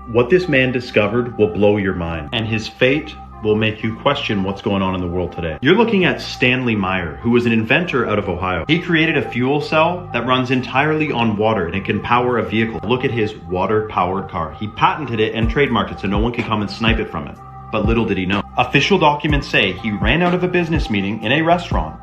What this man discovered will blow your mind, and his fate will make you question what's going on in the world today. You're looking at Stanley Meyer, who was an inventor out of Ohio. He created a fuel cell that runs entirely on water and it can power a vehicle. Look at his water-powered car. He patented it and trademarked it so no one could come and snipe it from him. But little did he know. Official documents say he ran out of a business meeting in a restaurant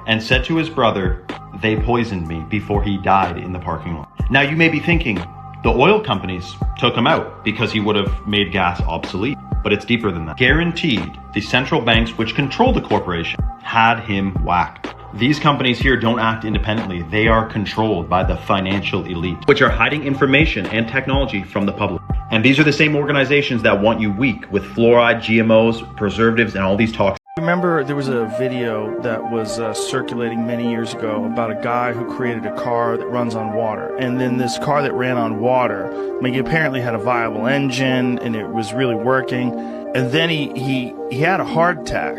and said to his brother, "They poisoned me," before he died in the parking lot. Now you may be thinking, the oil companies took him out because he would have made gas obsolete. But it's deeper than that. Guaranteed, the central banks which control the corporation had him whacked. These companies here don't act independently. They are controlled by the financial elite, which are hiding information and technology from the public. And these are the same organizations that want you weak with fluoride, GMOs, preservatives, and all these toxins. Remember, there was a video that was circulating many years ago about a guy who created a car that runs on water. And then this car that ran on water, I mean, he apparently had a viable engine and it was really working. And then he had a heart attack.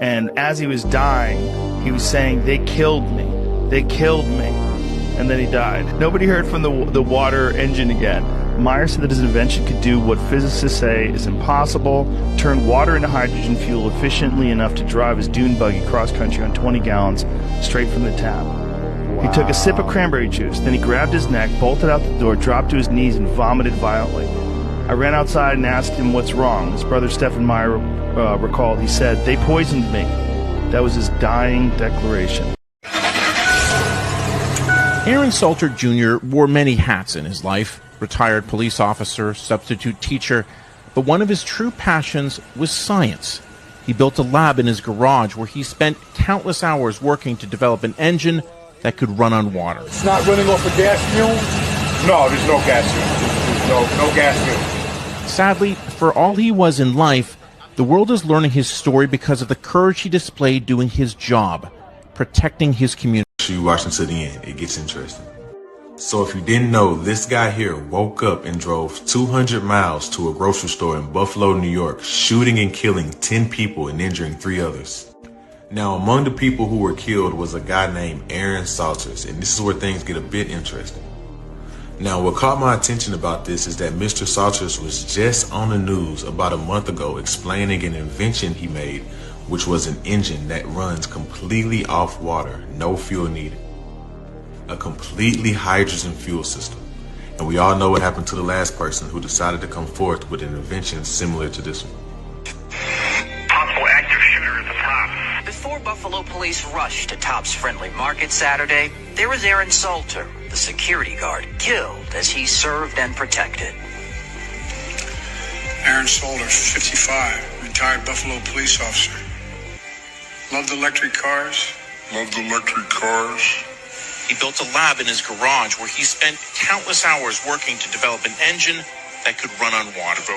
And as he was dying, he was saying, "They killed me. They killed me." And then he died. Nobody heard from the water engine again. Meyer said that his invention could do what physicists say is impossible, turn water into hydrogen fuel efficiently enough to drive his dune buggy cross-country on 20 gallons straight from the tap. Wow. He took a sip of cranberry juice, then he grabbed his neck, bolted out the door, dropped to his knees, and vomited violently. I ran outside and asked him what's wrong. His brother Stephen Meyer recalled. He said, "They poisoned me." That was his dying declaration. Aaron Salter Jr. wore many hats in his life. Retired police officer, substitute teacher, but one of his true passions was science. He built a lab in his garage where he spent countless hours working to develop an engine that could run on water. It's not running off of gas fuel? No, there's no gas fuel. There's no gas fuel. Sadly, for all he was in life, the world is learning his story because of the courage he displayed doing his job, protecting his community. You watch until the end, it gets interesting. So if you didn't know, this guy here woke up and drove 200 miles to a grocery store in Buffalo, New York, shooting and killing 10 people and injuring 3 others. Now, among the people who were killed was a guy named Aaron Salters, and this is where things get a bit interesting. Now, what caught my attention about this is that Mr. Salters was just on the news about a month ago explaining an invention he made, which was an engine that runs completely off water, no fuel needed. A completely hydrogen fuel system. And we all know what happened to the last person who decided to come forth with an invention similar to this one. Possible active shooter at the top. Before Buffalo police rushed to Tops Friendly Market Saturday, there was Aaron Salter, the security guard, killed as he served and protected. Aaron Salter, 55, retired Buffalo police officer. Loved electric cars. He built a lab in his garage where he spent countless hours working to develop an engine that could run on water. It's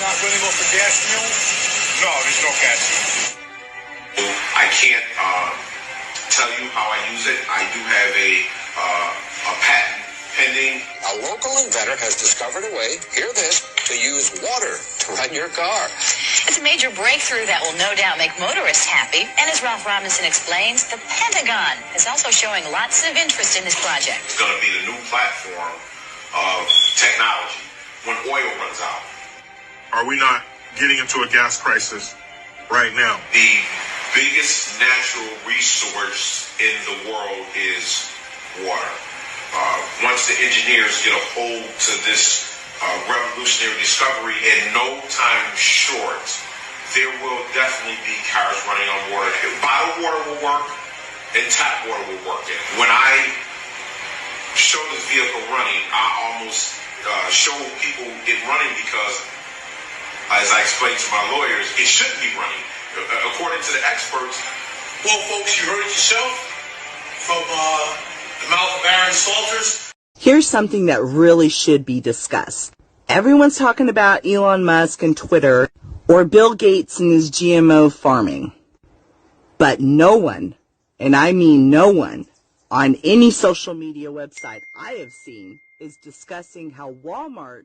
not running off of gas fuel? No, there's no gas fuel. I can't tell you how I use it. I do have a patent pending. A local inventor has discovered a way, hear this, to use water to run your car. It's a major breakthrough that will no doubt make motorists happy. And as Ralph Robinson explains, the Pentagon is also showing lots of interest in this project. It's going to be the new platform of technology when oil runs out. Are we not getting into a gas crisis right now? The biggest natural resource in the world is water. Once the engineers get a hold to this revolutionary discovery, in no time short, there will definitely be cars running on water. Bottled water will work, and tap water will work. When I show this vehicle running, I almost show people it running because, as I explained to my lawyers, it shouldn't be running. According to the experts, Well, folks, you heard it yourself from the mouth of Aaron Salters. Here's something that really should be discussed. Everyone's talking about Elon Musk and Twitter or Bill Gates and his GMO farming. But no one, and I mean no one, on any social media website I have seen is discussing how Walmart,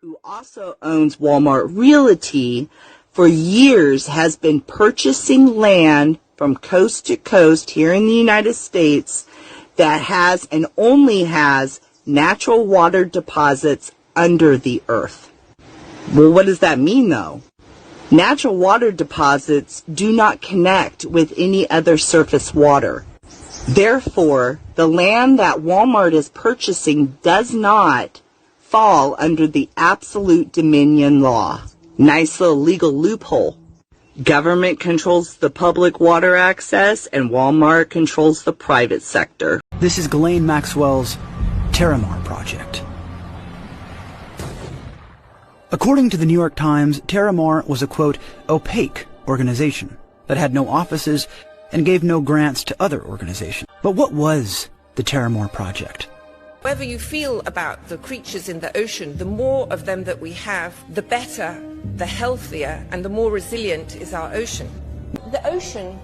who also owns Walmart Realty, for years has been purchasing land from coast to coast here in the United States that has and only has natural water deposits under the earth. Well, what does that mean, though? Natural water deposits do not connect with any other surface water. Therefore, the land that Walmart is purchasing does not fall under the absolute dominion law. Nice little legal loophole. Government controls the public water access, and Walmart controls the private sector. This is Ghislaine Maxwell's Terramar Project. According to the New York Times, Terramar was a, quote, opaque organization that had no offices and gave no grants to other organizations. But what was the Terramar Project? However you feel about the creatures in the ocean, the more of them that we have, the better, the healthier, and the more resilient is our ocean. The ocean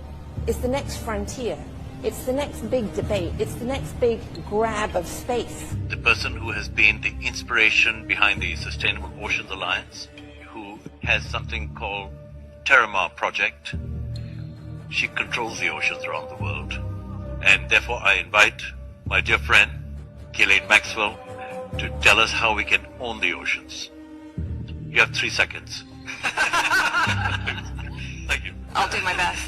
is the next frontier. It's the next big debate. It's the next big grab of space. The person who has been the inspiration behind the Sustainable Oceans Alliance, who has something called Terramar Project, she controls the oceans around the world. And therefore I invite my dear friend, Ghislaine Maxwell, to tell us how we can own the oceans. You have 3 seconds. Thank you. I'll do my best.